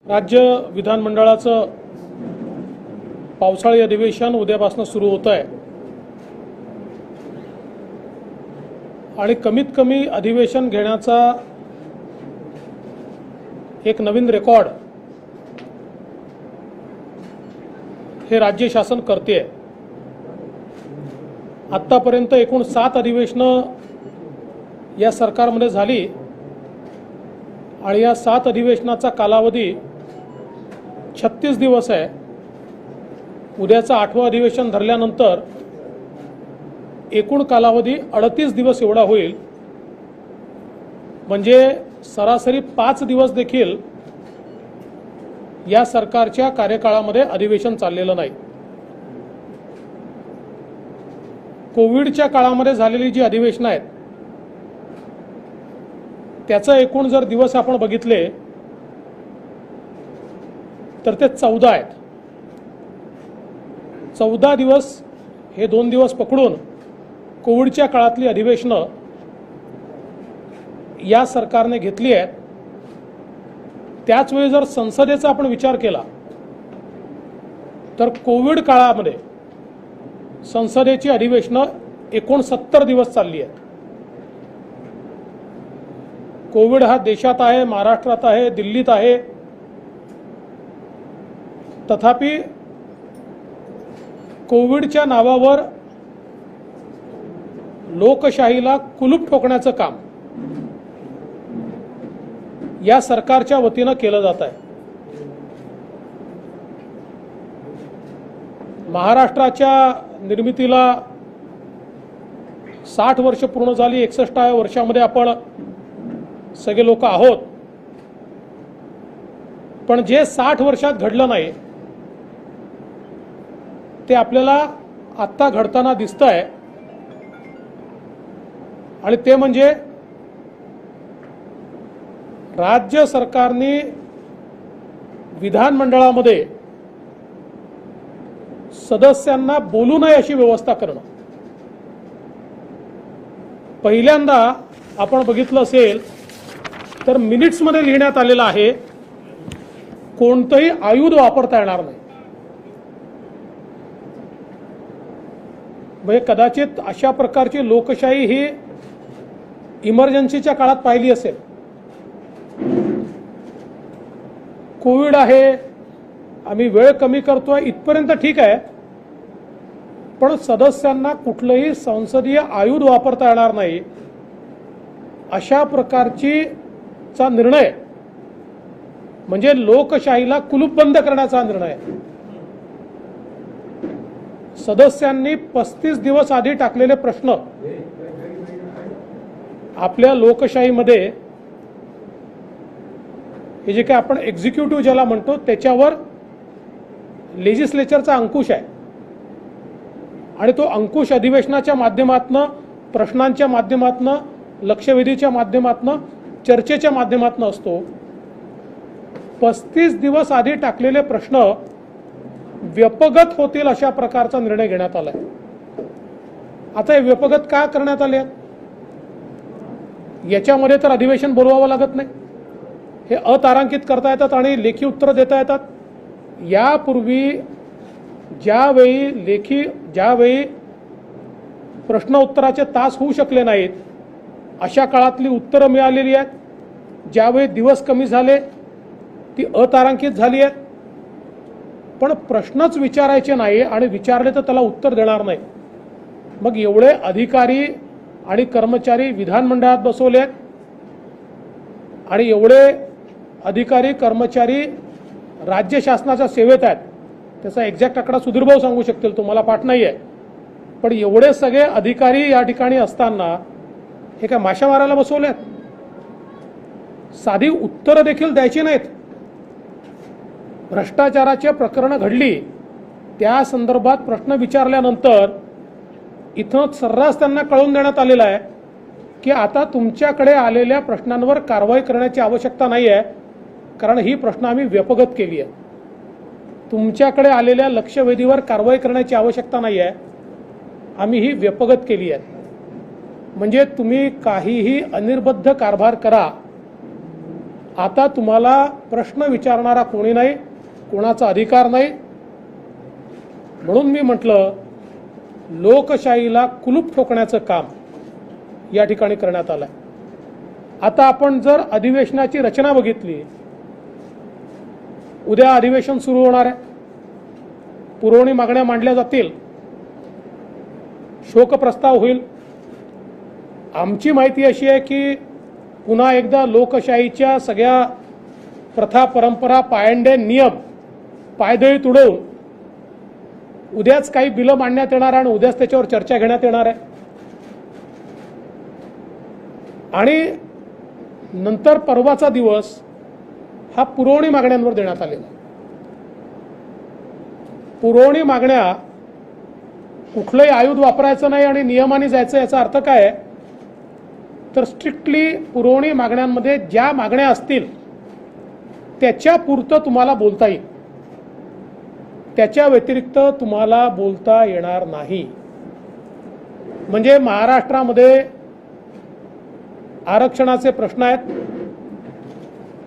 राज्य विधानमंडळाचं पावसाळी अधिवेशन उद्यापासून सुरू होत आहे आणि कमीत कमी अधिवेशन घेण्याचा एक नवीन रेकॉर्ड हे राज्य शासन करते। आत्तापर्यंत एकूण 7 अधिवेशनं या सरकारमध्ये झाली आणि या 7 अधिवेशनाचा कालावधी 36 दिवस आहे। उद्याचं 8वं अधिवेशन धरल्यानंतर एकूण कालावधी 38 दिवस एवढा होईल, म्हणजे सरासरी 5 दिवस देखील या सरकारच्या कार्यकाळामध्ये अधिवेशन चाललेलं नाही। कोविडच्या काळामध्ये झालेली जी अधिवेशनं आहेत त्याचं एकूण जर दिवस आपण बघितले तर ते 14 आहेत। 14 दिवस हे 2 दिवस पकडून कोविडच्या काळातली अधिवेशनं या सरकारने घेतली आहेत। त्याच वेळी जर संसदेचा आपण विचार केला तर कोविड काळामध्ये संसदेची अधिवेशनं 69 दिवस चालली आहेत। कोविड हा देशात आहे, महाराष्ट्रात आहे, दिल्लीत आहे, तथापि कोविडच्या नावावर लोकशाहीला कुलूप ठोकण्याचं काम या सरकारच्या वतीनं केलं जात आहे। महाराष्ट्राच्या निर्मितीला 60 वर्ष पूर्ण झाली। 61व्या वर्षामध्ये आपण सगळे लोक आहोत, पण जे 60 वर्षात घडलं नाही ते आपल्याला आत्ता घडताना दिसतंय, आणि ते म्हणजे राज्य सरकारने विधानमंडळामध्ये सदस्यांना बोलू नये अशी व्यवस्था करणं। पहिल्यांदा आपण बघितलं असेल तर मिनिट्समध्ये लिहिण्यात आलेलं आहे कोणतंही आयुध वापरता येणार नाही। म्हणजे कदाचित अशा प्रकारची लोकशाही ही इमर्जन्सीच्या काळात पाहिली असेल। कोविड आहे, आम्ही वेळ कमी करतोय इथपर्यंत ठीक आहे, पण सदस्यांना कुठलंही संसदीय आयुध वापरता येणार नाही अशा प्रकारचा निर्णय म्हणजे लोकशाहीला कुलूपबंद करण्याचा निर्णय। सदस्यांनी 35 दिवस आधी टाकलेले प्रश्न आपल्या लोकशाहीमध्ये हे जे काय आपण एक्झिक्युटिव्ह ज्याला म्हणतो त्याच्यावर लेजिस्लेचरचा अंकुश आहे, आणि तो अंकुश अधिवेशनाच्या माध्यमातून, प्रश्नांच्या माध्यमातून, लक्षवेधीच्या माध्यमातून, चर्चेच्या माध्यमातून असतो। 35 दिवस आधी टाकलेले प्रश्न व्यपगत होतील अशा प्रकारचा निर्णय घेण्यात आलाय। आता हे व्यपगत का करण्यात आले आहेत? याच्यामध्ये तर अधिवेशन बोलवावं लागत नाही, हे अतारांकित करता येतात आणि लेखी उत्तर देता येतात। यापूर्वी ज्यावेळी प्रश्न उत्तराचे तास होऊ शकले नाहीत अशा काळातली उत्तरं मिळालेली आहेत। ज्यावेळी दिवस कमी झाले ती अतारांकित झाली आहेत, पण प्रश्नच विचारायचे नाही आणि विचारले तर त्याला उत्तर देणार नाही। मग एवढे अधिकारी आणि कर्मचारी विधानमंडळात बसवले आहेत आणि एवढे अधिकारी कर्मचारी राज्य शासनाच्या सेवेत आहेत। त्याचा एक्झॅक्ट आकडा सुधीरभाऊ सांगू शकतील, तुम्हाला पाठ नाही आहे, पण एवढे सगळे अधिकारी या ठिकाणी असताना हे काय माशा मारायला बसवले आहेत? साधी उत्तरं देखील द्यायची नाहीत। भ्रष्टाचाराची प्रकरणं घडली त्या संदर्भात प्रश्न विचारल्यानंतर इथं सर्रास त्यांना कळवून देण्यात आलेलं आहे की आता तुमच्याकडे आलेल्या प्रश्नांवर कारवाई करण्याची आवश्यकता नाही आहे, कारण ही प्रश्न आम्ही व्यपगत केली आहे। तुमच्याकडे आलेल्या लक्षवेधीवर कारवाई करण्याची आवश्यकता नाही आहे, आम्ही ही व्यपगत केली आहे। म्हणजे तुम्ही काहीही अनिर्बद्ध कारभार करा आता तुम्हाला प्रश्न विचारणारा कोणी नाही, कोणाचा अधिकार नाही. म्हणून मी म्हटलं लोकशाहीला कुलूप ठोकण्याचं काम या ठिकाणी करण्यात आलं. आता आपण जर अधिवेशनाची रचना बघितली, उद्या अधिवेशन सुरू होणार आहे, पुरवणी मागण्या मांडल्या जातील, शोकप्रस्ताव होईल. आमची माहिती अशी आहे की पुन्हा एकदा लोकशाहीच्या सगळ्या प्रथा परंपरा पायंडे नियम पायदळी तुडवून उद्याच काही बिलं मांडण्यात येणार आणि उद्याच त्याच्यावर चर्चा घेण्यात येणार आहे. आणि नंतर परवाचा दिवस हा पुरवणी मागण्यांवर देण्यात आलेला. पुरवणी मागण्या कुठलंही आयुध वापरायचं नाही आणि नियमाने जायचं, याचा अर्थ काय आहे तर स्ट्रिक्टली पुरवणी मागण्यांमध्ये ज्या मागण्या असतील त्याच्या पुरतं तुम्हाला बोलता येईल, त्याच्या व्यतिरिक्त तुम्हाला बोलता येणार नाही. म्हणजे महाराष्ट्रामध्ये आरक्षणाचे प्रश्न आहेत,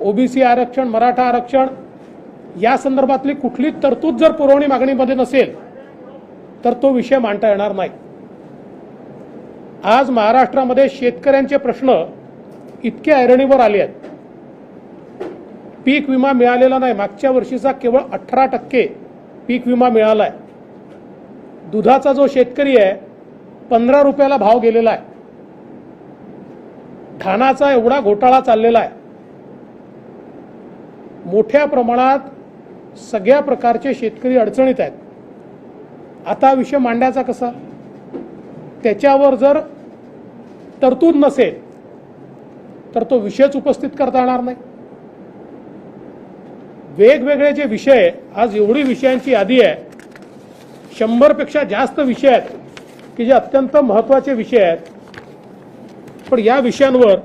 ओबीसी आरक्षण, मराठा आरक्षण, या संदर्भातली कुठली तरतूद जर पुरवणी मागणीमध्ये नसेल तर तो विषय मांडता येणार नाही. आज महाराष्ट्रामध्ये शेतकऱ्यांचे प्रश्न इतके ऐरणीवर आले आहेत. पीक विमा मिळालेला नाही, मागच्या वर्षीचा केवळ 18% पीक विमा मिळाला आहे. दुधाचा जो शेतकरी आहे 15 रुपयाला भाव गेलेला आहे. धानाचा एवढा घोटाळा चाललेला आहे. मोठ्या प्रमाणात सगळ्या प्रकारचे शेतकरी अडचणीत आहेत. आता विषय मांडायचा कसा? त्याच्यावर जर तरतूद नसेल तर तो विषयच उपस्थित करता येणार नाही. वेगवेगळे जे विषय, आज एवढी विषयांची यादी आहे, 100 पेक्षा जास्त विषय आहेत की जे अत्यंत महत्त्वाचे विषय आहेत. पण या विषयांवर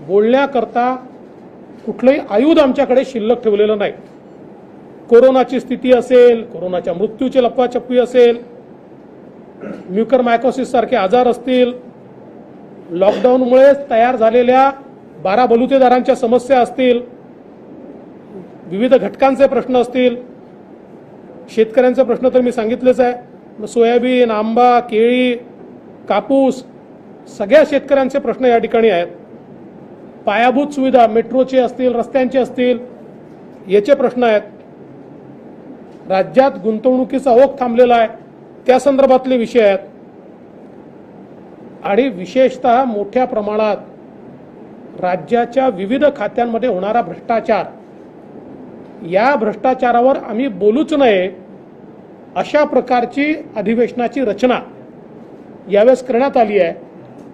बोलण्याकरता कुठलंही आयुध आमच्याकडे शिल्लक ठेवलेलं नाही. कोरोनाची स्थिती असेल, कोरोनाच्या मृत्यूची लपवाछपवी असेल, म्युकरमायकोसिस सारखे आजार असतील, लॉकडाऊनमुळे तयार झालेल्या 12 बलुतेदारांच्या समस्या असतील, विविध घटकांचे प्रश्न असतील, शेतकऱ्यांचे प्रश्न तर मी सांगितलेच आहे. सोयाबीन, आंबा, केळी, कापूस, सगळ्या शेतकऱ्यांचे प्रश्न या ठिकाणी आहेत. पायाभूत सुविधा, मेट्रोचे असतील, रस्त्यांचे असतील, याचे प्रश्न आहेत. राज्यात गुंतवणुकीचा ओघ थांबलेला आहे, त्या संदर्भातले विषय आहेत. आणि विशेषतः मोठ्या प्रमाणात राज्याच्या विविध खात्यांमध्ये होणारा भ्रष्टाचार, या भ्रष्टाचारावर आम्ही बोलूच नये अशा प्रकारची अधिवेशनाची रचना यावेळेस करण्यात आली आहे.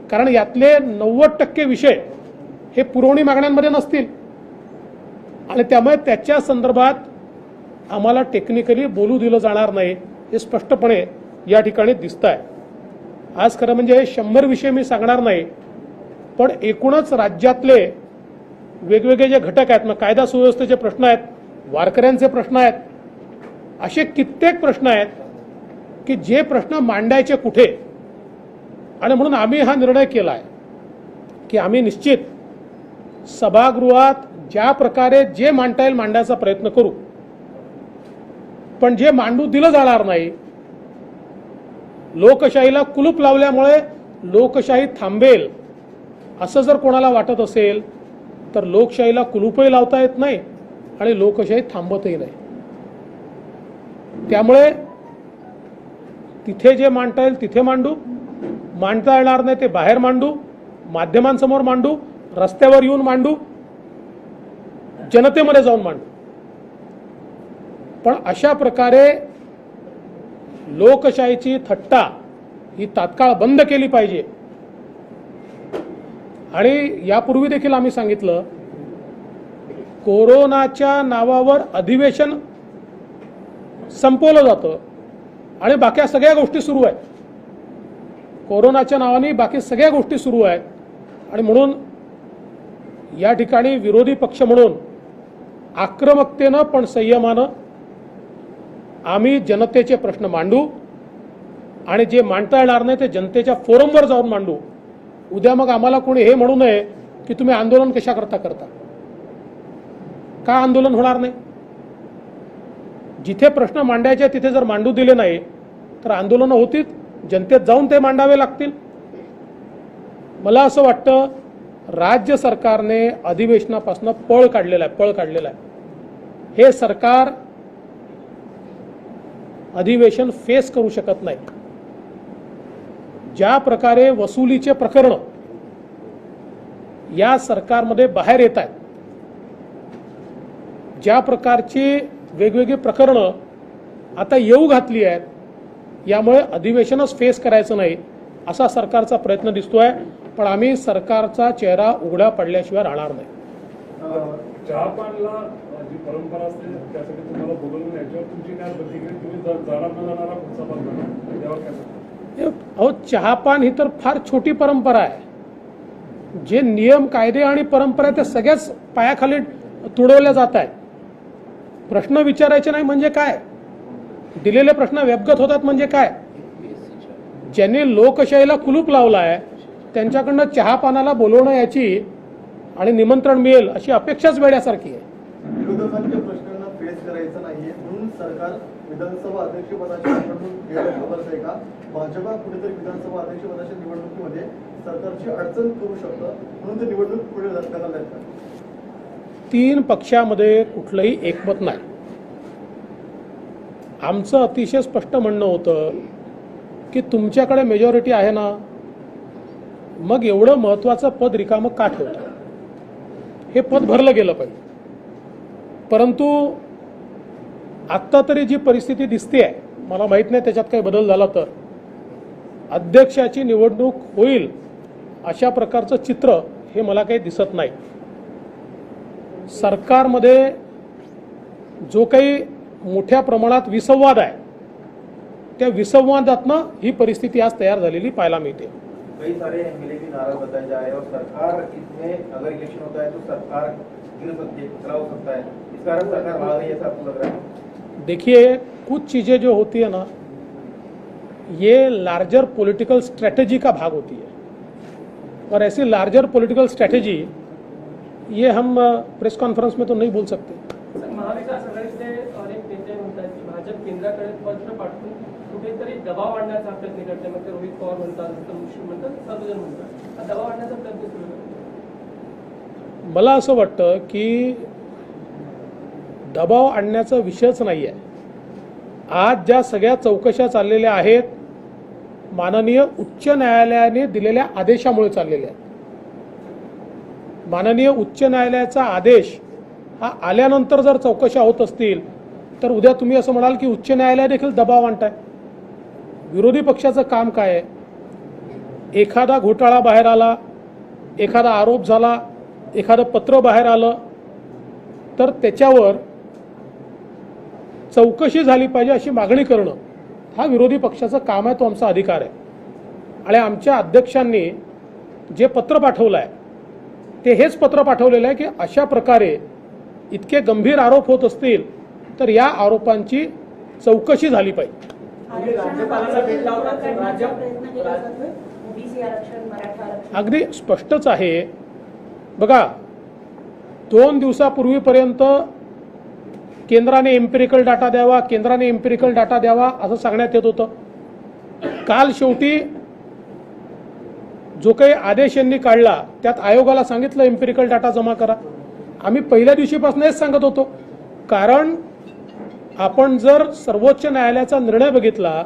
कारण यातले 90% विषय हे पुरवणी मागण्यांमध्ये नसतील आणि त्यामुळे त्याच्या संदर्भात आम्हाला टेक्निकली बोलू दिलं जाणार नाही, हे स्पष्टपणे या ठिकाणी दिसत आहे. आज खरं म्हणजे 100 विषय मी सांगणार नाही, पण एकूणच राज्यातले वेगवेगळे जे घटक आहेत, मग कायदा सुव्यवस्थेचे प्रश्न आहेत, वारकऱ्यांचे प्रश्न आहेत, असे कित्येक प्रश्न आहेत की जे प्रश्न मांडायचे कुठे. आणि म्हणून आम्ही हा निर्णय केला आहे की आम्ही निश्चित सभागृहात ज्या प्रकारे जे मांडता येईल मांडण्याचा प्रयत्न करू, पण जे मांडू दिलं जाणार नाही. लोकशाहीला कुलूप लावल्यामुळे लोकशाही थांबेल असं जर कोणाला वाटत असेल तर लोकशाहीला कुलूपही लावता येत नाही आणि लोकशाही थांबतही नाही. त्यामुळे तिथे जे मांडता येईल तिथे मांडू, मांडता येणार नाही ते बाहेर मांडू, माध्यमांसमोर मांडू, रस्त्यावर येऊन मांडू, जनतेमध्ये जाऊन मांडू. पण अशा प्रकारे लोकशाहीची थट्टा ही तात्काळ बंद केली पाहिजे. आणि यापूर्वी देखील आम्ही सांगितलं, कोरोनाच्या नावावर अधिवेशन संपवलं जातं आणि बाकी सगळ्या गोष्टी सुरू आहेत. कोरोनाच्या नावाने बाकी सगळ्या गोष्टी सुरू आहेत. आणि म्हणून या ठिकाणी विरोधी पक्ष म्हणून आक्रमकतेनं पण संयमानं आम्ही जनतेचे प्रश्न मांडू आणि जे मांडता येणार नाही ते जनतेच्या फोरमवर जाऊन मांडू. उद्या मग आम्हाला कोणी हे म्हणू नये की तुम्ही आंदोलन कशा करता. का आंदोलन होणार नाही? जिथे प्रश्न मांडायचे तिथे जर मांडू दिले नाही तर आंदोलनं होतील, जनतेत जाऊन ते मांडावे लागतील. मला असं वाटतं राज्य सरकारने अधिवेशनापासून पळ काढलेला आहे. हे सरकार अधिवेशन फेस करू शकत नाही. ज्या प्रकारे वसुलीचे प्रकरण या सरकारमध्ये बाहेर येत आहेत, ज्या प्रकारची वेगवेगळी प्रकरणं आता येऊ घातली आहेत, यामुळे अधिवेशनच फेस करायचं नाही असा सरकारचा प्रयत्न दिसतोय. पण आम्ही सरकारचा चेहरा उघडा पडल्याशिवाय राहणार नाही. चहापानला जी परंपरा असते त्यासाठी तुम्हाला बोलवून याच्यावर तुमची काय प्रतिक्रिया? तुम्ही जाणार न जाणारा पुढचा पालक त्यावर काय? अहो, चहापान ही तर फार छोटी परंपरा आहे. जे नियम, कायदे आणि परंपरा त्या सगळ्याच पायाखाली तुडवल्या जात आहेत. प्रश्न विचारायचे नाही म्हणजे काय? दिलेले प्रश्न व्यवगत होतात म्हणजे काय? ज्यांनी लोकशाहीला कुलूप लावला आहे त्यांच्याकडनं चहापानाला बोलवणं याची आणि निमंत्रण मिळेल अशी अपेक्षाच वेड्यासारखी आहे. विरोधकांच्या प्रश्नांना फेस करायचं नाहीये म्हणून सरकार विधानसभा अध्यक्षपदाची निवडणूक घ्यायला खबरच आहे का? भाजपा कुठेतरी विधानसभा अध्यक्षपदाच्या निवडणुकीमध्ये सरकारची अडचण करू शकतं म्हणून ते निवडणूक पुढे ढकलण्यात येतात. 3 पक्षामध्ये कुठलंही एकमत नाही. आमचं अतिशय स्पष्ट म्हणणं होतं की तुमच्याकडे मेजॉरिटी आहे ना, मग एवढं महत्त्वाचं पद रिकामं का ठेवतं? हे पद भरलं गेलं पाहिजे. परंतु आत्ता तरी जी परिस्थिती दिसते आहे, मला माहीत नाही त्याच्यात काही बदल झाला तर, अध्यक्षाची निवडणूक होईल अशा प्रकारचं चित्र हे मला काही दिसत नाही. सरकारमध्ये जो काही मोठ्या प्रमाणात विसंवाद आहे त्या विसंवादातनं ही परिस्थिती आज तयार झालेली पाहायला मिळते. कई सारे एमएलए भी नाराज बताए जा रहे हैं और सरकार इसमें अगर इलेक्शन होता है तो सरकार गिर सकती है, खतरा हो सकता है. इस कारण सरकार भाग रही है, ऐसा आपको लग रहा है? देखिए, कुछ चीज़ें जो होती है ना, ये लार्जर पॉलिटिकल स्ट्रैटेजी का भाग होती है और ऐसी लार्जर पॉलिटिकल स्ट्रैटेजी ये हम प्रेस कॉन्फ्रेंस में तो नहीं बोल सकते. महाविकास आघाडीचे अनेक नेते म्हणतात की भाजप केंद्राकडे पत्र पाठवून कुठेतरी दबाव आणण्याचा प्रयत्न करते. मग ते रोहित पवार म्हणतात, मुश्रीफ म्हणतात, सर्वजण म्हणतात, हा दबाव आणण्याचा प्रयत्न सुरू आहे. मला असं वाटतं की दबाव आणण्याचा विषयच नाही आहे. आज ज्या सगळ्या चौकशा चाललेल्या आहेत माननीय उच्च न्यायालयाने दिलेल्या आदेशामुळे चाललेल्या आहेत. माननीय उच्च न्यायालयाचा आदेश हा आल्यानंतर जर चौकशा होत असतील तर उद्या तुम्ही असं म्हणाल की उच्च न्यायालय देखील दबाव आणताय. विरोधी पक्षाचं काम काय आहे? एखादा घोटाळा बाहेर आला, एखादा आरोप झाला, एखादं पत्र बाहेर आलं तर त्याच्यावर चौकशी झाली पाहिजे अशी मागणी करणं हा विरोधी पक्षाचं काम आहे, तो आमचा अधिकार आहे. आणि आमच्या अध्यक्षांनी जे पत्र पाठवलं आहे ते हेच पत्र पाठवलेलं आहे की अशा प्रकारे इतके गंभीर आरोप होत असतील तर या आरोपांची चौकशी झाली पाहिजे. अगदी स्पष्टच आहे. बघा, 2 दिवसापूर्वीपर्यंत केंद्राने एम्पिरिकल डाटा द्यावा, केंद्राने एम्पिरिकल डाटा द्यावा असं सांगण्यात येत होतं. काल शेवटी जो काही आदेश यांनी काढला त्यात आयोगाला सांगितलं एम्पिरिकल डाटा जमा करा. आम्ही पहिल्या दिवशीपासून हेच सांगत होतो, कारण आपण जर सर्वोच्च न्यायालयाचा निर्णय बघितला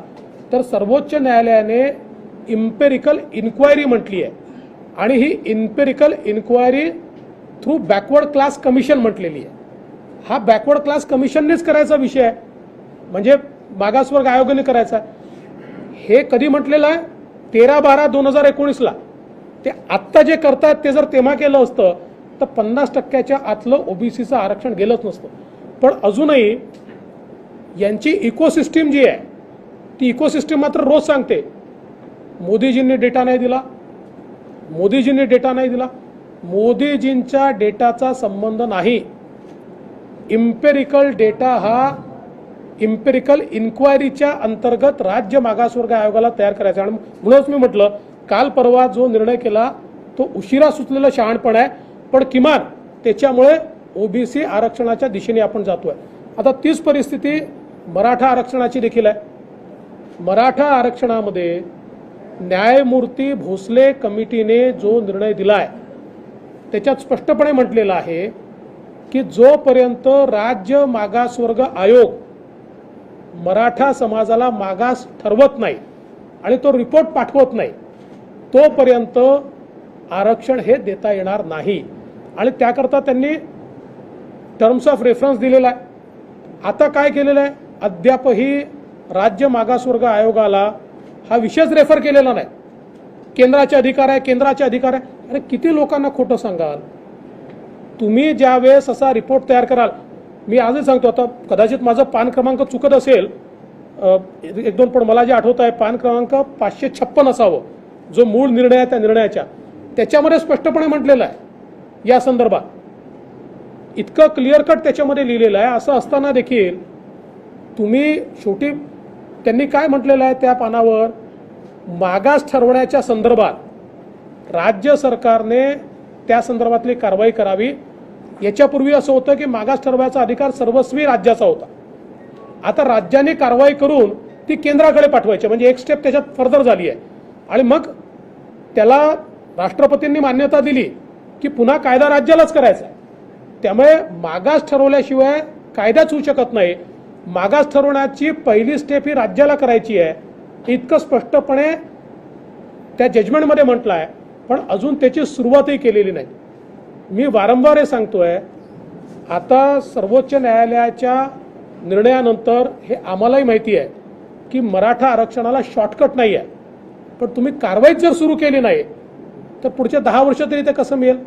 तर सर्वोच्च न्यायालयाने इम्पेरिकल इन्क्वायरी म्हटली आहे आणि ही empirical inquiry through backward class commission म्हटलेली आहे. हा बॅकवर्ड क्लास कमिशननेच करायचा विषय आहे, म्हणजे मागासवर्ग आयोगाने करायचा. हे कधी म्हटलेलं आहे? 13/12/2019ला. ते आत्ता जे करतात ते जर तेव्हा केलं असतं तर 50% आतलं ओबीसीचं आरक्षण गेलंच नसतं. पण अजूनही यांची इकोसिस्टीम जी आहे ती इकोसिस्टीम मात्र रोज सांगते मोदीजींनी डेटा नाही दिला, मोदीजींनी डेटा नाही दिला. मोदीजींच्या डेटाचा संबंध नाही. इम्पेरिकल डेटा हा इम्पेरिकल इन्क्वायरीच्या अंतर्गत राज्य मागासवर्ग आयोगाला तयार करायचा. आणि म्हणूनच मी म्हटलं काल परवा जो निर्णय केला तो उशिरा सुचलेला शहाणपण आहे, पण किमान त्याच्यामुळे ओबीसी आरक्षणाच्या दिशेने आपण जातोय. आता तीच परिस्थिती मराठा आरक्षणाची देखील आहे. मराठा आरक्षणामध्ये न्यायमूर्ती भोसले कमिटीने जो निर्णय दिलाय त्याच्यात स्पष्टपणे म्हटलेलं आहे की जोपर्यंत राज्य मागासवर्ग आयोग मराठा समाजाला मागास ठरवत नाही आणि तो रिपोर्ट पाठवत नाही तोपर्यंत आरक्षण हे देता येणार नाही. आणि त्याकरता त्यांनी टर्म्स ऑफ रेफरन्स दिलेला आहे. आता काय केलेलं आहे, अद्यापही राज्य मागासवर्ग आयोगाला हा विषयच रेफर केलेला नाही. केंद्राचे अधिकार आहे, केंद्राचे अधिकार आहे. अरे किती लोकांना खोटं सांगाल तुम्ही. ज्या वेळेस असा रिपोर्ट तयार कराल, मी आजही सांगतो, आता कदाचित माझं पान क्रमांक चुकत असेल एक दोन, पण मला जे आठवत आहे पान क्रमांक 556 असावं, जो मूळ निर्णय आहे त्या निर्णयाच्या, त्याच्यामध्ये स्पष्टपणे म्हटलेलं आहे या संदर्भात. इतकं क्लिअर कट त्याच्यामध्ये लिहिलेलं आहे. असं असताना देखील तुम्ही शेवटी त्यांनी काय म्हटलेलं आहे त्या पानावर, मागास ठरवण्याच्या संदर्भात राज्य सरकारने त्या संदर्भातली कारवाई करावी. याच्यापूर्वी असं होतं की मागास ठरवायचा अधिकार सर्वस्वी राज्याचा होता. आता राज्याने कारवाई करून ती केंद्राकडे पाठवायची, म्हणजे एक स्टेप त्याच्यात फर्दर झाली आहे. आणि मग त्याला राष्ट्रपतींनी मान्यता दिली की पुन्हा कायदा राज्यालाच करायचा आहे. त्यामुळे मागास ठरवल्याशिवाय कायदाच होऊ शकत नाही. मागास ठरवण्याची पहिली स्टेप ही राज्याला करायची आहे, इतकं स्पष्टपणे त्या जजमेंटमध्ये म्हटलं आहे. पण अजून त्याची सुरुवातही केलेली नाही. मी वारंवार हे सांगतोय, आता सर्वोच्च न्यायालयाच्या निर्णयानंतर हे आम्हालाही माहिती आहे की मराठा आरक्षणाला शॉर्टकट नाही आहे. पण तुम्ही कारवाईच जर सुरू केली नाही तर पुढच्या 10 वर्ष तरी ते कसं मिळेल.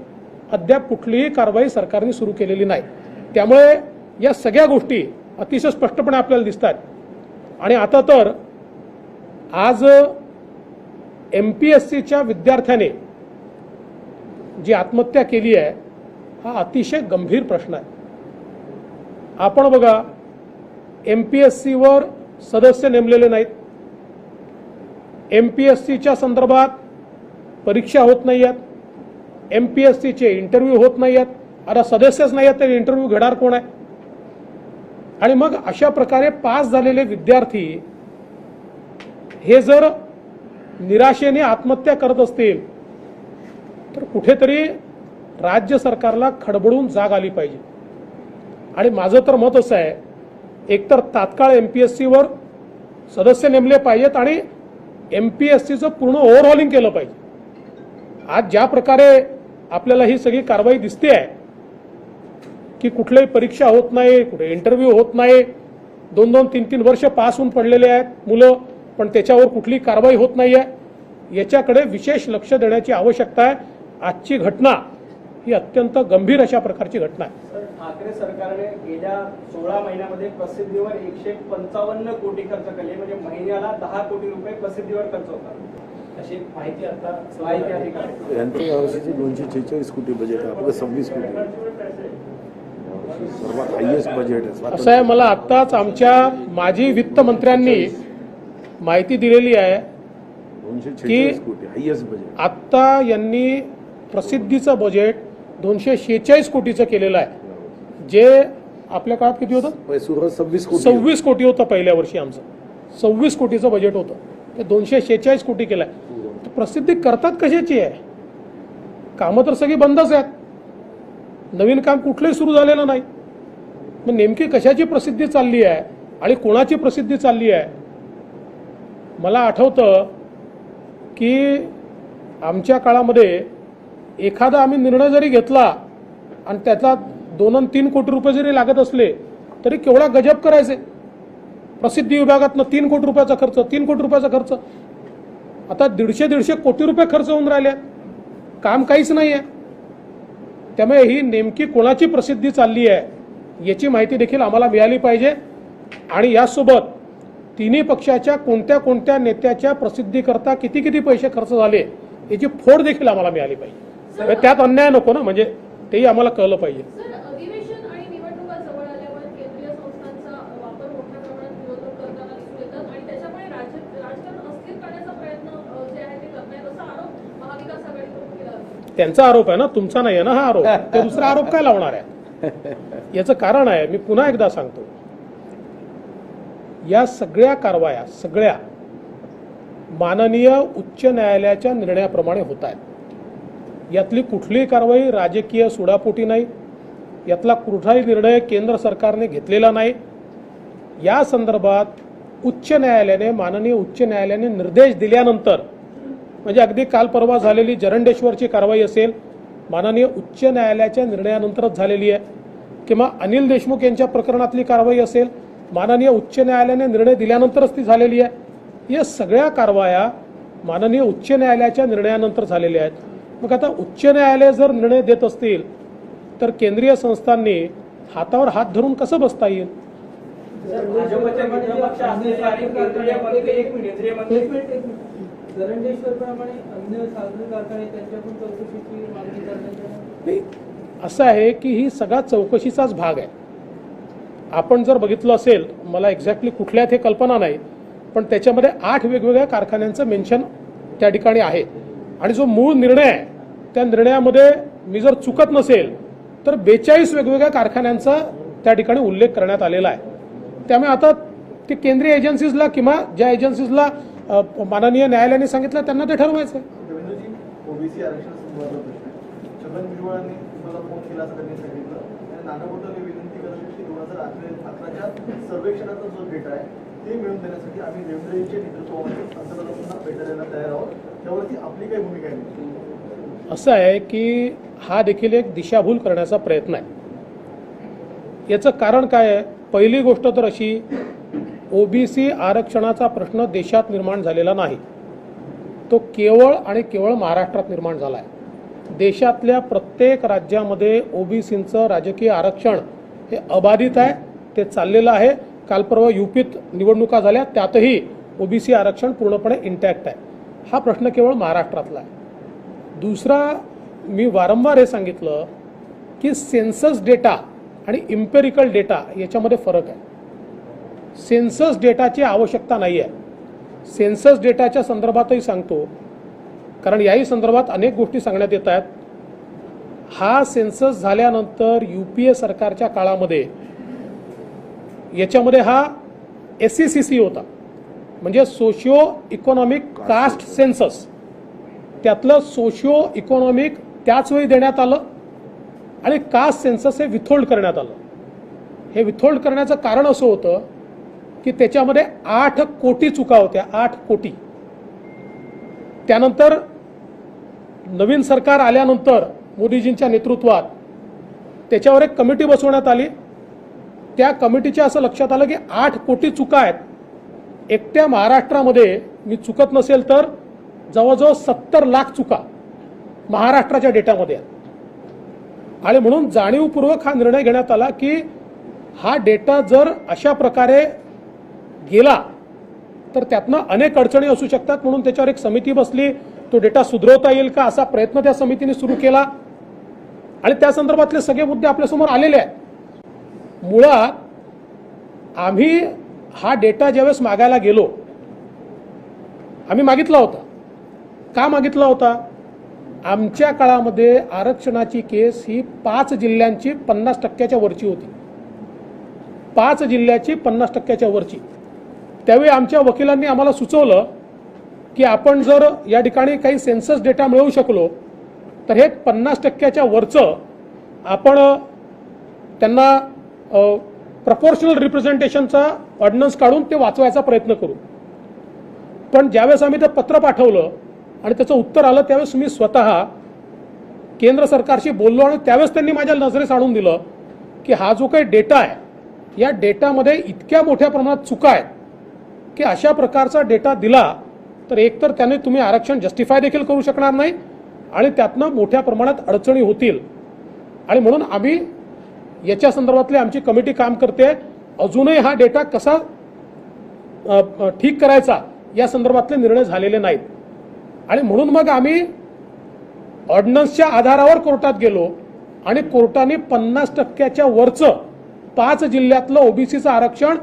अद्याप कुठलीही कारवाई सरकारने सुरू केलेली नाही. त्यामुळे या सगळ्या गोष्टी अतिशय स्पष्टपणे आपल्याला दिसतात. आणि आता तर आज MPSCच्या विद्यार्थ्याने जी आत्महत्या केली आहे हा अतिशय गंभीर प्रश्न आहे. आपण बघा, MPSCवर सदस्य नेमलेले नाहीत, MPSCच्या संदर्भात परीक्षा होत नाही आहेत, MPSCचे इंटरव्ह्यू होत नाही आहेत. आता सदस्यच नाही आहेत तर इंटरव्ह्यू घेणार कोण आहे. आणि मग अशा प्रकारे पास झालेले विद्यार्थी हे जर निराशेने आत्महत्या करत असतील तर कुठेतरी राज्य सरकारला खडबडून जाग आली पाहिजे. आणि माझं तर मत असं आहे, एकतर तात्काळ MPSCवर सदस्य नेमले पाहिजेत आणि MPSCचं पूर्ण ओव्हरहॉलिंग केलं पाहिजे. आज ज्या प्रकारे आपल्याला ही सगळी कारवाई दिसते आहे की कुठल्याही परीक्षा होत नाही, कुठे इंटरव्ह्यू होत नाही, 2-2, 3-3 वर्ष पास होऊन पडलेले आहेत मुलं, पण त्याच्यावर कुठली कारवाई होत नाही आहे. याच्याकडे विशेष लक्ष देण्याची आवश्यकता आहे. आजची घटना ही अत्यंत गंभीर अशा प्रकारची घटना आहे. सर, ठाकरे सरकारने गेल्या 16 महिन्यामध्ये प्रसिद्धीवर 155 कोटी खर्च केले, म्हणजे महिन्याला 10 कोटी रुपये प्रसिद्धीवर खर्च होता. अशी माहिती आता माहिती अधिकारी यांचं यावर्षीचे 246 कोटी बजेट आहे, आपलं 26 कोटी सर्वात हायएस्ट बजेट आहे. असं आहे, मला आत्ताच आमच्या माजी वित्तमंत्र्यांनी माहिती दिलेली आहे 246 कोटी हायएस्ट बजेट. आत्ता यांनी प्रसिद्धीचं बजेट 246 कोटीचं केलेलं आहे, जे आपल्या काळात किती होतं, सुरुवात 26 कोटी 26 कोटी होतं पहिल्या वर्षी आमचं. 26 कोटीचं बजेट होतं, ते 246 कोटी केलं आहे. प्रसिद्धी करतात कशाची आहे, कामं तर सगळी बंदच आहेत, नवीन काम कुठलंही सुरू झालेलं नाही. मग नेमकी कशाची प्रसिद्धी चालली आहे आणि कोणाची प्रसिद्धी चालली आहे. मला आठवतं की आमच्या काळामध्ये एखादा आम्ही निर्णय जरी घेतला आणि त्यातला 2-3 कोटी रुपये जरी लागत असले तरी केवढा गजब करायचे. प्रसिद्धी विभागातनं 3 कोटी रुपयाचा खर्च, 3 कोटी रुपयाचा खर्च. आता 150 कोटी रुपये खर्च होऊन राहिले, काम काहीच नाही आहे. त्यामुळे ही नेमकी कोणाची प्रसिद्धी चालली आहे याची माहिती देखील आम्हाला मिळाली पाहिजे. आणि यासोबत तिन्ही पक्षाच्या कोणत्या कोणत्या नेत्याच्या प्रसिद्धीकरता किती किती पैसे खर्च झाले याची फोड देखील आम्हाला मिळाली पाहिजे. त्यात अन्याय नको ना, म्हणजे तेही आम्हाला कळलं पाहिजे. सर, अधिवेशन आणि निवडणुका जवळ आल्यावर केंद्रीय संस्थांचा वापर मोठ्या प्रमाणात विरोधक करताना दिसून येतात आणि त्याच्यामुळे राजकारण अस्थिर करण्याचा प्रयत्न जे आहे ते करतायत असा आरोप महाविकास आघाडीकडून केला जातो. त्यांचा आरोप आहे ना, तुमचा नाही आहे ना हा आरोप. ते दुसरा आरोप काय लावणार आहे. याचं कारण आहे, मी पुन्हा एकदा सांगतो, या सगळ्या कारवाया सगळ्या माननीय उच्च न्यायालयाच्या निर्णयाप्रमाणे होत आहेत. यातली कुठलीही कारवाई राजकीय सुडापोटी नाही, यातला कुठलाही निर्णय केंद्र सरकारने घेतलेला नाही. या संदर्भात उच्च न्यायालयाने माननीय उच्च न्यायालयाने निर्देश दिल्यानंतर, म्हणजे अगदी काल परवा झालेली जरंडेश्वरची कारवाई असेल, माननीय उच्च न्यायालयाच्या निर्णयानंतरच झालेली आहे, किंवा अनिल देशमुख यांच्या प्रकरणातली कारवाई असेल, माननीय उच्च न्यायालयाने निर्णय दिल्यानंतरच ती झालेली आहे. या सगळ्या कारवाया माननीय उच्च न्यायालयाच्या निर्णयानंतर झालेल्या आहेत. मग आता उच्च न्यायालय जर निर्णय देत असतील तर केंद्रीय संस्थांनी हातावर हात धरून कसं बसता येईल? भाजपच्या मित्रपक्ष असलेले आणि केंद्रीय मंत्री केंद्रीय मंत्री जरंडेश्वरप्रमाणे अन्य साखर कारखाने त्यांच्याकडून चौकशीची मागणी करण्यात नाही, असं आहे की ही सगळा चौकशीचाच भाग आहे. आपण जर बघितलं असेल, मला एक्झॅक्टली कुठल्या ते कल्पना नाही, पण त्याच्यामध्ये 8 वेगवेगळ्या कारखान्यांचं मेन्शन त्या ठिकाणी आहे. आणि जो मूळ निर्णय आहे त्या निर्णयामध्ये मी जर चुकत नसेल तर 42 वेगवेगळ्या कारखान्यांचा त्या ठिकाणी उल्लेख करण्यात आलेला आहे. त्यामुळे आता ते केंद्रीय एजन्सीजला किंवा ज्या एजन्सीजला माननीय न्यायालयाने सांगितलं त्यांना ते ठरवायचं. देवेंद्रजी, ओबीसी आरक्षण संदर्भातला प्रश्न छगन भुजबळांनी तुम्हाला फोन केला असं त्यांनी सांगितलं आणि नाना पटोले विनंती करत होते की 2011च्या सर्वेक्षणाचा जो डेटा आहे ते मिळवून देण्यासाठी आम्ही देवेंद्रजींच्या नेतृत्वामध्ये पंतप्रधानांना भेटायला तयार आहोत. त्यावरती आपली काय भूमिका आहे? असं आहे की हा देखील एक दिशाभूल करण्याचा प्रयत्न आहे. याचं कारण काय आहे? पहिली गोष्ट तर अशी, ओबीसी आरक्षणाचा प्रश्न देशात निर्माण झालेला नाही, तो केवळ आणि केवळ महाराष्ट्रात निर्माण झाला आहे. देशातल्या प्रत्येक राज्यामध्ये ओबीसींचं राजकीय आरक्षण हे अबाधित आहे, ते चाललेलं आहे. काल परवा यूपीत निवडणुका झाल्या, त्यातही ओबीसी आरक्षण पूर्णपणे इंटॅक्ट आहे. हा प्रश्न केवळ महाराष्ट्रातला आहे. दुसरा, मी वारंवार हे सांगितलं की सेन्सस डेटा आणि इम्पेरिकल डेटा याच्यामध्ये फरक आहे. सेन्सस डेटाची आवश्यकता नाही आहे. सेन्सस डेटाच्या संदर्भातही सांगतो, कारण याही संदर्भात अनेक गोष्टी सांगण्यात येत आहेत. हा सेन्सस झाल्यानंतर UPA सरकारच्या काळामध्ये याच्यामध्ये हा SECC होता, म्हणजे सोशिओ इकॉनॉमिक कास्ट सेन्सस. त्यातलं सोशिओ इकॉनॉमिक त्याच वेळी देण्यात आलं आणि कास्ट सेन्सस हे विथहोल्ड करण्यात आलं. हे विथहोल्ड करण्याचं कारण असं होतं की त्याच्यामध्ये 8 कोटी चुका होत्या, 8 कोटी. त्यानंतर नवीन सरकार आल्यानंतर मोदीजींच्या नेतृत्वात त्याच्यावर एक कमिटी बसवण्यात आली. त्या कमिटीच्या असं लक्षात आलं की 8 कोटी चुका आहेत. एकट्या महाराष्ट्रामध्ये मी चुकत नसेल तर जवळजवळ 70 लाख चुका महाराष्ट्राच्या डेटामध्ये आहेत. आणि म्हणून जाणीवपूर्वक हा निर्णय घेण्यात आला की हा डेटा जर अशा प्रकारे गेला तर त्यातनं अनेक अडचणी असू शकतात. म्हणून त्याच्यावर एक समिती बसली, तो डेटा सुधारवता येईल का असा प्रयत्न त्या समितीने सुरू केला आणि त्या संदर्भातले सगळे मुद्दे आपल्यासमोर आलेले आहेत. मुळात आम्ही हा डेटा ज्यावेळेस मागायला गेलो, आम्ही मागितला होता. का मागितला होता? आमच्या काळामध्ये आरक्षणाची केस ही 5 जिल्ह्यांची 50% वरची होती. 5 जिल्ह्याची 50% वरची. त्यावेळी आमच्या वकिलांनी आम्हाला सुचवलं की आपण जर या ठिकाणी काही सेन्सस डेटा मिळवू शकलो तर हे 50% वरचं आपण त्यांना प्रपोर्शनल रिप्रेझेंटेशनचा ऑर्डिनन्स काढून ते वाचवायचा प्रयत्न करू. पण ज्यावेळेस आम्ही ते पत्र पाठवलं आणि त्याचं उत्तर आलं त्यावेळेस मी स्वतः केंद्र सरकारशी बोललो आणि त्यावेळेस त्यांनी माझ्या नजरेस आणून दिलं की हा जो काही डेटा आहे, या डेटामध्ये इतक्या मोठ्या प्रमाणात चुका आहेत की अशा प्रकारचा डेटा दिला तर एकतर त्याने तुम्ही आरक्षण जस्टिफाय देखील करू शकणार नाही आणि त्यातनं मोठ्या प्रमाणात अडचणी होतील. आणि म्हणून आम्ही याच्या संदर्भातली आमची कमिटी काम करते. अजूनही हा डेटा कसा ठीक करायचा या संदर्भातले निर्णय झालेले नाहीत. आणि म्हणून मग आम्ही ऑर्डिनन्सच्या आधारावर कोर्टात गेलो आणि कोर्टाने 50% वरचं 5 जिल्ह्यातलं ओबीसीचं आरक्षण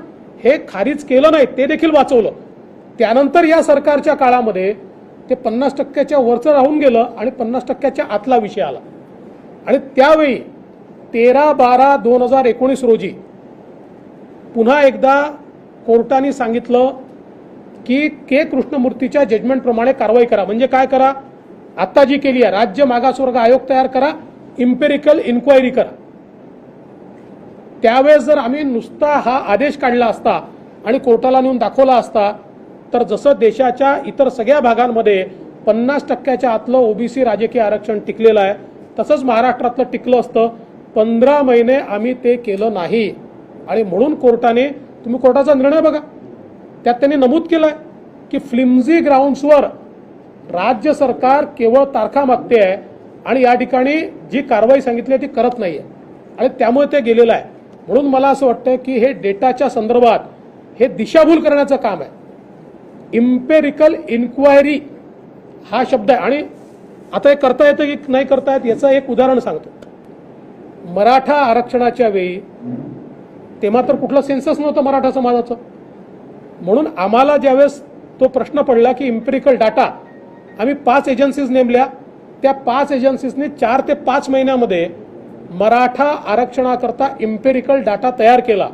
हे खारिज केलं नाही, ते देखील वाचवलं. त्यानंतर या सरकारच्या काळामध्ये ते 50% वरचं राहून गेलं आणि 50% आतला विषय आला. आणि त्यावेळी 13/12/2019 रोजी पुन्हा एकदा कोर्टाने सांगितलं की के कृष्णमूर्तीच्या जजमेंटप्रमाणे कारवाई करा. म्हणजे काय करा, आता जी केली आहे, राज्य मागासवर्ग आयोग तयार करा, इम्पेरिकल इन्क्वायरी करा. त्यावेळेस जर आम्ही नुसता हा आदेश काढला असता आणि कोर्टाला नेऊन दाखवला असता, तर जसं देशाच्या इतर सगळ्या भागांमध्ये 50% आतलं ओबीसी राजकीय आरक्षण टिकलेलं आहे, तसंच महाराष्ट्रातलं टिकलं असतं. 15 महिने आम्ही ते केलं नाही आणि म्हणून कोर्टाने, तुम्ही कोर्टाचा निर्णय बघा, त्यात त्यांनी नमूद केलं आहे की फ्लिम्झी ग्राउंड्सवर राज्य सरकार केवळ तारखा मागते आहे आणि या ठिकाणी जी कारवाई सांगितली आहे ती करत नाही आहे आणि त्यामुळे ते गेलेलं आहे. म्हणून मला असं वाटतं की हे डेटाच्या संदर्भात हे दिशाभूल करण्याचं काम आहे. इम्पेरिकल इन्क्वायरी हा शब्द आहे आणि आता हे करता येतं की नाही करता येत याचं एक उदाहरण सांगतो. मराठा आरक्षणाच्या वेळी तेव्हा तर कुठलं सेन्सस नव्हतं मराठा समाजाचं, म्हणून आम्हाला ज्यावेळेस तो प्रश्न पडला की इम्पेरिकल डाटा, आम्ही 5 एजन्सीज नेमल्या. त्या 5 एजन्सीजने 4 ते 5 महिन्यामध्ये मराठा आरक्षणाकरता इम्पेरिकल डाटा तयार केला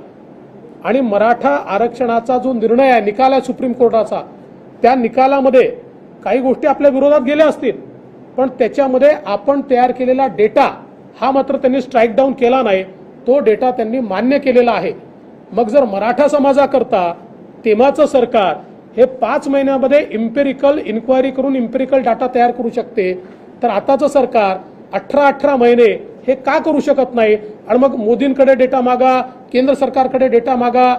आणि मराठा आरक्षणाचा जो निर्णय आहे, निकाल आहे सुप्रीम कोर्टाचा, त्या निकालामध्ये काही गोष्टी आपल्या विरोधात गेल्या असतील, पण त्याच्यामध्ये आपण तयार केलेला डेटा हा मात्र त्यांनी स्ट्राईक डाऊन केला नाही. तो डेटा त्यांनी मान्य केलेला आहे. मग जर मराठा समाजाकरता तेव्हाचं सरकार हे 5 महिन्यामध्ये इम्पेरिकल इन्क्वायरी करून इम्पेरिकल डाटा तयार करू शकते, तर आताचं सरकार 18 महिने हे का करू शकत नाही? आणि मग मोदींकडे डेटा मागा, केंद्र सरकारकडे डेटा मागा,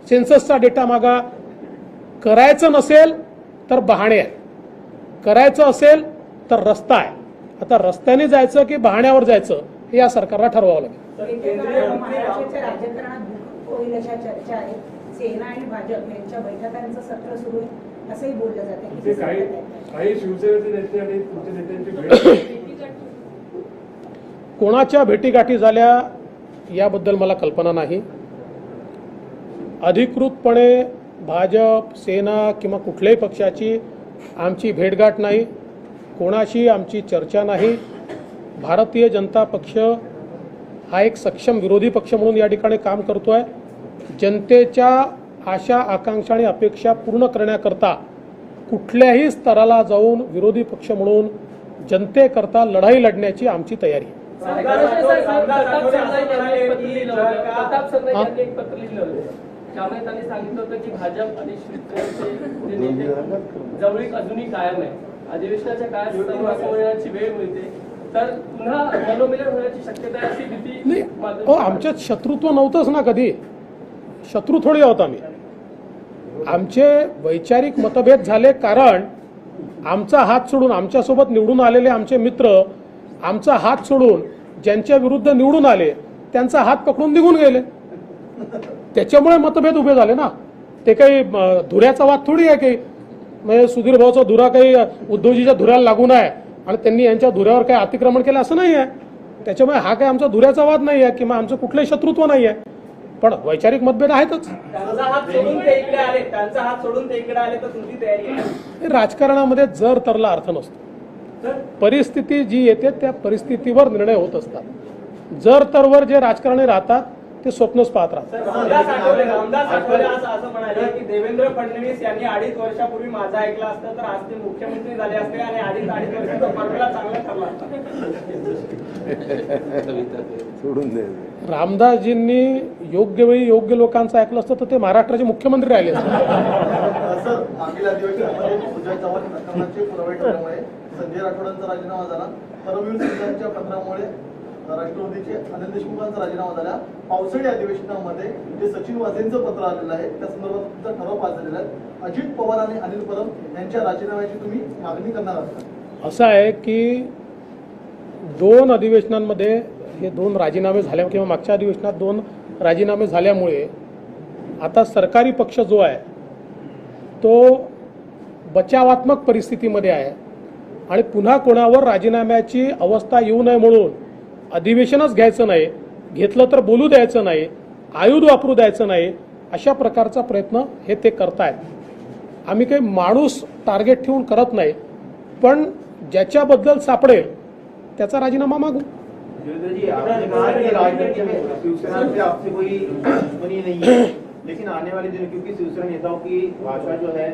सेन्ससचा डेटा मागा. करायचं नसेल तर बहाणे आहे, करायचं असेल तर रस्ता आहे. आता रस्त्याने जायचं की बहाण्यावर जायचं हे या सरकारला ठरवावं लागेल. महाराष्ट्राच्या राजकारणात भूकंप होईल अशा चर्चा आहेत. सेना आणि भाजप यांच्या बैठकांचं सत्र सुरू आहे असंही बोललं जातं. ते काही शिवसेनेचे नेते आणि तुमच्या नेत्यांची भेट कोणाच्या भेटीगाठी झाल्या याबद्दल मला कल्पना नाही. अधिकृतपणे भाजप, सेना किंवा कुठल्याही पक्षाची आमची भेटगाठ नाही, कोणाशी आमची चर्चा नाही. भारतीय जनता पक्ष हा एक सक्षम विरोधी पक्ष म्हणून या ठिकाणी काम करतोय. जनतेच्या आशा, आकांक्षा आणि अपेक्षा पूर्ण करण्याकरता कुठल्याही स्तराला जाऊन विरोधी पक्ष म्हणून जनतेकरता लढाई लढण्याची आमची तयारी आहे. प्रताप सरनाईक यांनी एक पत्र लिहिलं होतं, त्यामुळे त्यांनी सांगितलं होतं की भाजप आणि शिवसेनेचे नेते जवळीक अजूनही कायम आहे. अधिवेशनाच्या काळात समन्वयाची वेळ मिळते तर पुन्हा मनोमिलन होण्याची शक्यता आहे अशी भीती. आमच्यात शत्रुत्व नव्हतंच ना, कधी शत्रू थोडी आहोत आम्ही. आमचे वैचारिक मतभेद झाले कारण आमचा हात सोडून, आमच्यासोबत निवडून आलेले आमचे मित्र आमचा हात सोडून ज्यांच्या विरुद्ध निवडून आले त्यांचा हात पकडून निघून गेले. त्याच्यामुळे मतभेद उभे झाले ना. ते काही धुऱ्याचा वाद थोडी आहे काही, म्हणजे सुधीर भाऊचा धुरा काही उद्धवजीच्या धुऱ्याला लागून आहे आणि त्यांनी यांच्या धुऱ्यावर काही अतिक्रमण केलं असं नाही आहे. त्याच्यामुळे हा काही आमचा धुऱ्याचा वाद नाही आहे किंवा आमचं कुठलंही शत्रुत्व नाही आहे, पण वैचारिक मतभेद आहेतच. त्यांचा हात सोडून ते इकडे आले, त्यांचा हात सोडून ते इकडे आले तर तुमची तयारी आहे? राजकारणामध्ये जर तरला अर्थ नसतो. परिस्थिती जी येते त्या परिस्थितीवर निर्णय होत असतात. जर तरवर जे राजकारणी राहतात ते स्वप्नच पाहत राहतात. रामदास आठवले असं म्हणाले की देवेंद्र फडणवीस यांनी 2.5 वर्षापूर्वी माझा ऐकला असतं तर आज ते मुख्यमंत्री झाले असते आणि 2.5 वर्षाचा फॉर्म्युला चांगला ठरला असता. सोडून दे. रामदासजींनी योग्य वेळी योग्य लोकांचं ऐकलं असतं तर ते महाराष्ट्राचे मुख्यमंत्री राहिले असते. सर, मागील अधिवेशनामध्ये सुजय चव्हाण प्रकरणाचे पुरावे ठरल्यामुळे संजय राठोडांचा राजीनामा झाला. परमवीर सिंगांच्या पत्रामुळे राष्ट्रवादीचे अनिल देशमुखांचा राजीनामा झाला. पावसाळी अधिवेशनामध्ये जे सचिन वाझेंचं पत्र आलेलं आहे त्या संदर्भात तुमचा ठराव पास झालेला आहे. अजित पवार आणि अनिल परब यांच्या राजीनाम्याची तुम्ही मागणी करणार आहात? असं आहे की 2 अधिवेशनांमध्ये हे 2 राजीनामे झाल्या किंवा मागच्या अधिवेशनात 2 राजीनामे झाल्यामुळे आता सरकारी पक्ष जो आहे तो बचावात्मक परिस्थितीमध्ये आहे आणि पुन्हा कोणावर राजीनाम्याची अवस्था येऊ नये म्हणून अधिवेशनच घ्यायचं नाही, घेतलं तर बोलू द्यायचं नाही, आयुध वापरू द्यायचं नाही, अशा प्रकारचा प्रयत्न हे ते करतायत. आम्ही काही माणूस टार्गेट ठेवून करत नाही, पण ज्याच्याबद्दल सापडेल त्याचा राजीनामा मागू. गिरिधर जी, आपने कहा कि राजनीति में शिवसेना से आपसे कोई दुश्मनी नहीं है, लेकिन आने वाले दिन क्योंकि शिवसेना नेताओं की भाषा जो है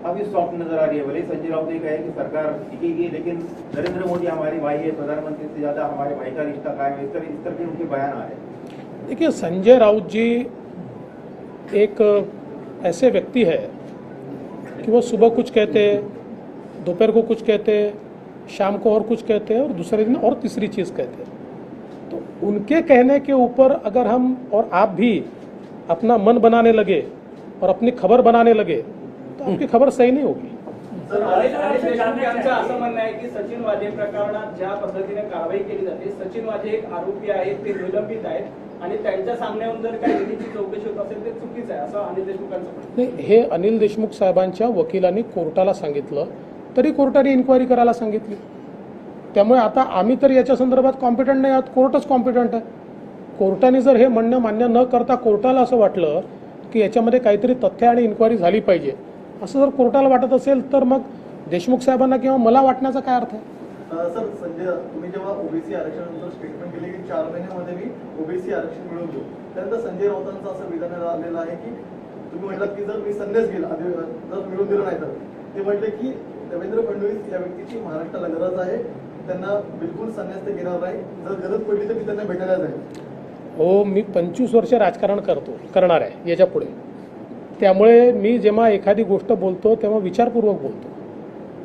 अभी सॉफ्ट नजर आ रही है। भले संजय राउत ने कहा है कि सरकार टिकेगी, लेकिन नरेंद्र मोदी हमारे भाई है, प्रधानमंत्री से ज्यादा हमारे भाई का रिश्ता कायम है, इस तरह के उनके बयान आ रहे हैं। देखिए, संजय राउत जी एक ऐसे व्यक्ति है कि वो सुबह कुछ कहते हैं, दोपहर को कुछ कहते हैं, शाम को और कुछ कहते हैं और दूसरे दिन और तीसरी चीज़ कहते हैं। तो उनके कहने के ऊपर अगर हम और आप भी अपना मन बनाने लगे और अपनी खबर बनाने लगे तो आपकी खबर सही नहीं होगी। सर, अनिल देशमुख यांचं असं म्हणणं आहे की सचिन वाझे प्रकरणात ज्या पद्धतीने कारवाई केली जाते, सचिन वाझे एक आरोपी आहेत, ते निलंबित आहेत आणि त्यांच्या सामन्याहून जर काही ईडीची चौकशी होत असेल ते चुकीचं आहे असं अनिल देशमुखांचं म्हणणं आहे. नाही, हे अनिल देशमुख साहेबांच्या वकिलांनी कोर्टाला सांगितलं, तरी कोर्टाने इन्क्वायरी करायला सांगितली. त्यामुळे आता आम्ही तर याच्या संदर्भात कॉम्पिटंट नाही आहोत, कोर्टच कॉम्पिटंट आहे. कोर्टाने जर हे म्हणणं मान्य न करता कोर्टाला असं वाटलं की याच्यामध्ये काहीतरी तथ्य आणि इन्क्वायरी झाली पाहिजे, असं जर कोर्टाला वाटत असेल तर मग देशमुख साहेबांना किंवा मला वाटण्याचा काय अर्थ आहे? सर, संजय, तुम्ही जेव्हा ओबीसी आरक्षणानंतर स्टेटमेंट केले की 4 महिन्यामध्ये मी ओबीसी आरक्षण मिळवून देऊ, त्यानंतर संजय राऊतांचं असं विधान आलेलं आहे की तुम्ही म्हटलं की जर मी संन्यास घेईल, जर मिळवून दिलं नाही तर ते म्हटले की देवेंद्र फडणवीस या व्यक्तीची महाराष्ट्राला गरज आहे, त्यांना बिलकुल संन्यास ते घेणार नाही, जर गरज पडली तर मी त्यांना भेटायला जाईल. हो, मी 25 वर्ष राजकारण करणार आहे याच्या पुढे. त्यामुळे मी जेव्हा एखादी गोष्ट बोलतो तेव्हा विचारपूर्वक बोलतो.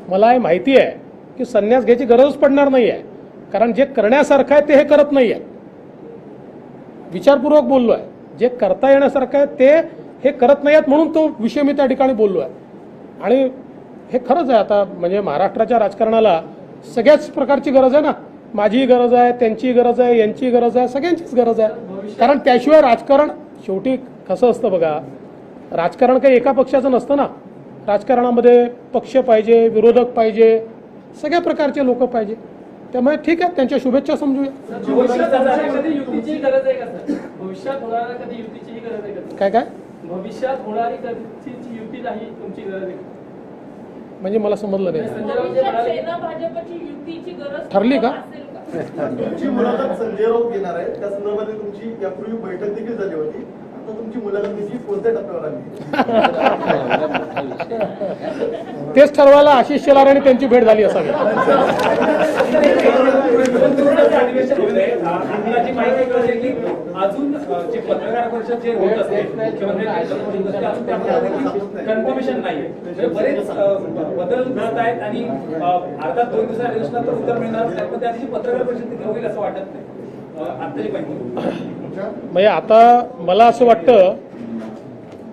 मला हे माहिती आहे की संन्यास घ्यायची गरजच पडणार नाही आहे, कारण जे करण्यासारखं आहे ते हे करत नाही आहे. विचारपूर्वक बोललो आहे. जे करता येण्यासारखं आहे ते हे करत नाही आहेत, म्हणून तो विषय मी त्या ठिकाणी बोललो आहे. आणि हे खरंच आहे, आता म्हणजे महाराष्ट्राच्या राजकारणाला सगळ्याच प्रकारची गरज आहे ना. माझीही गरज आहे, त्यांचीही गरज आहे, यांचीही गरज आहे, सगळ्यांचीच गरज आहे. कारण त्याशिवाय राजकारण शेवटी कसं असतं बघा, राजकारण काही एका पक्षाचं नसतं ना. राजकारणामध्ये पक्ष पाहिजे, विरोधक पाहिजे, सगळ्या प्रकारचे लोक पाहिजे. त्यामुळे ठीक आहे, त्यांच्या शुभेच्छा समजूया. भविष्यात कधी युतीची गरज आहे का सर? भविष्यात होणाऱ्या कधी युतीची गरज आहे का? काय काय भविष्यात होणारी कधीची युती नाही तुमची गरज आहे का? म्हणजे मला समजलं नाही. संजय राऊत जे भविष्यात म्हणाले सेना भाजपची युतीची गरज ठरली का? असेल का? तुमची मुलाखत संजय राऊत घेणार आहे, त्या संदर्भात तुमची यापूर्वी बैठक देखील झाली होती. आता तुमची मुलाखत देखील कोणत्या टप्प्यावर आली? तेच ठरवायला आशिष शेलार आणि त्यांची भेट झाली असावी. अधिवेशनाची माहिती कळते की अजून जे पत्रकार परिषद जे होत असते कन्फर्मेशन नाहीये. बरेच बदल घडत आहेत आणि अर्थात 2 दिवसाच्या अधिवेशनात उत्तर मिळणार नाही, पण त्या दिवशी पत्रकार परिषद देखील होईल असं वाटत नाही. आत्ताची माहिती म्हणजे आता मला असं वाटतं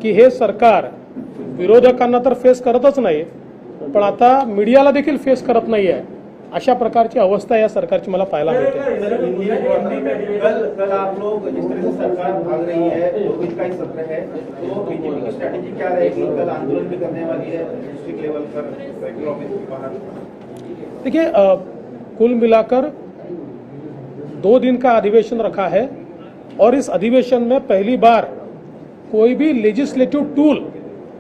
की हे सरकार विरोधकांना तर फेस करतच नाही, पण आता मीडियाला देखील फेस करत नाही आहे. अशा प्रकारची अवस्था या सरकारची मला पाहायला मिळते. कल आप लोग जिस तरह से सरकार भाग रही है, 2 दिन का ही सत्र है, तो बीजेपी की स्ट्रैटेजी क्या रहेगी? कल आंदोलन भी करने वाली है डिस्ट्रिक्ट लेवल पर, सेक्टर ऑफिस के बाहर. देखिए, कुल मिलाकर 2 दिन का अधिवेशन रखा है और इस अधिवेशन में पहली बार कोई भी लेजिस्लेटिव टूल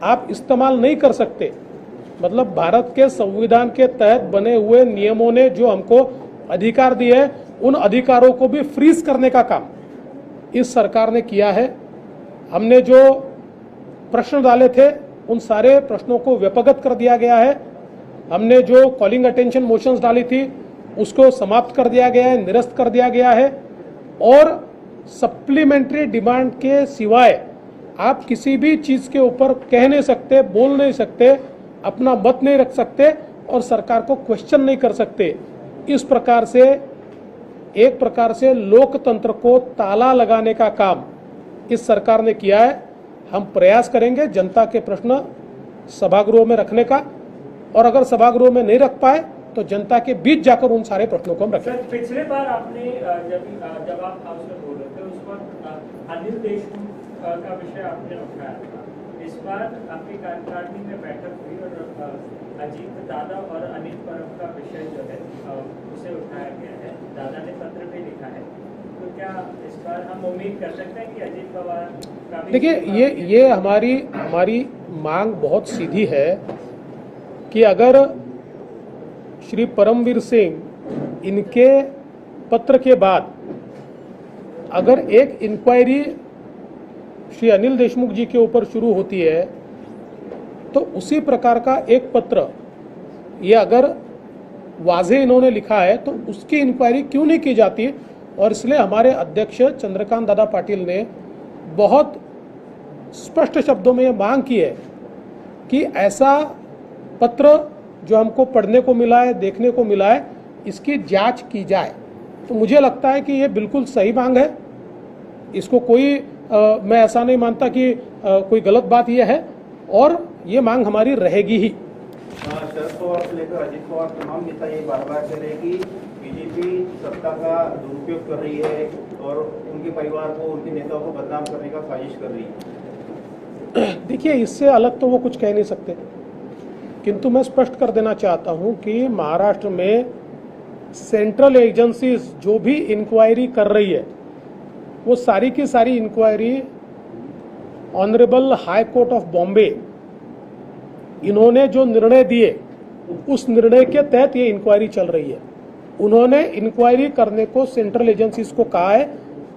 आप इस्तेमाल नहीं कर सकते. मतलब भारत के संविधान के तहत बने हुए नियमों ने जो हमको अधिकार दिए हैं, उन अधिकारों को भी फ्रीज करने का काम इस सरकार ने किया है. हमने जो प्रश्न डाले थे उन सारे प्रश्नों को व्यपगत कर दिया गया है. हमने जो कॉलिंग अटेंशन मोशंस डाली थी उसको समाप्त कर दिया गया है, निरस्त कर दिया गया है. और सप्लीमेंट्री डिमांड के सिवाय आप किसी भी चीज के ऊपर कह नहीं सकते, बोल नहीं सकते, अपना मत नहीं रख सकते और सरकार को क्वेश्चन नहीं कर सकते. इस प्रकार से एक प्रकार से लोकतंत्र को ताला लगाने का काम इस सरकार ने किया है. हम प्रयास करेंगे जनता के प्रश्न सभागृह में रखने का, और अगर सभागृह में नहीं रख पाए तो जनता के बीच जाकर उन सारे प्रश्नों को हम रखेंगे. पिछले बार आपने जब आप हाउस में बोल रहे थे उस वक्त अनिल देशमुख का विषय आपने उठाया था. इस बार आपकी कार्यकारिणी में बैठक हुई और अजीत दादा और अनिल परब का विषय जो है उसे उठाया गया है. दादा ने पत्र भी लिखा है, तो क्या इस बार हम उम्मीद कर सकते हैं कि अजीत पवार का भी? देखिए, ये हमारी मांग बहुत सीधी है कि अगर श्री परमवीर सिंह इनके पत्र के बाद अगर एक इंक्वायरी श्री अनिल देशमुख जी के ऊपर शुरू होती है तो उसी प्रकार का एक पत्र ये अगर वाजे इन्होंने लिखा है तो उसकी इंक्वायरी क्यों नहीं की जाती। और इसलिए हमारे अध्यक्ष चंद्रकांत दादा पाटिल ने बहुत स्पष्ट शब्दों में ये मांग की है कि ऐसा पत्र जो हमको पढ़ने को मिला है, देखने को मिला है, इसकी जांच की जाए। तो मुझे लगता है कि ये बिल्कुल सही मांग है। इसको कोई मैं ऐसा नहीं मानता कि कोई गलत बात यह है, और ये मांग हमारी रहेगी ही। शरद पवार से लेकर अजित पवार तमाम नेता ये बार बार कह रहे हैं कि बीजेपी सत्ता का दुरुपयोग कर रही है और उनके परिवार को, उनके नेताओं को बदनाम करने का साजिश कर रही है। देखिए, इससे अलग तो वो कुछ कह नहीं सकते, किंतु मैं स्पष्ट कर देना चाहता हूं कि महाराष्ट्र में सेंट्रल एजेंसीज जो भी इंक्वायरी कर रही है वो सारी की सारी inquiry honourable high court of Bombay इन्होंने जो निर्णय दिए उस निर्णय के तहत ये इंक्वायरी चल रही है। उन्होंने इंक्वायरी करने को सेंट्रल एजेंसीज को कहा है,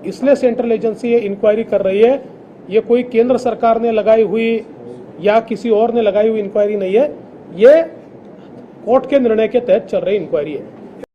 इसलिए सेंट्रल एजेंसी ये इंक्वायरी कर रही है। ये कोई केंद्र सरकार ने लगाई हुई या किसी और ने लगाई हुई इंक्वायरी नहीं है, ये कोर्ट के निर्णय के तहत चल रही इंक्वायरी है।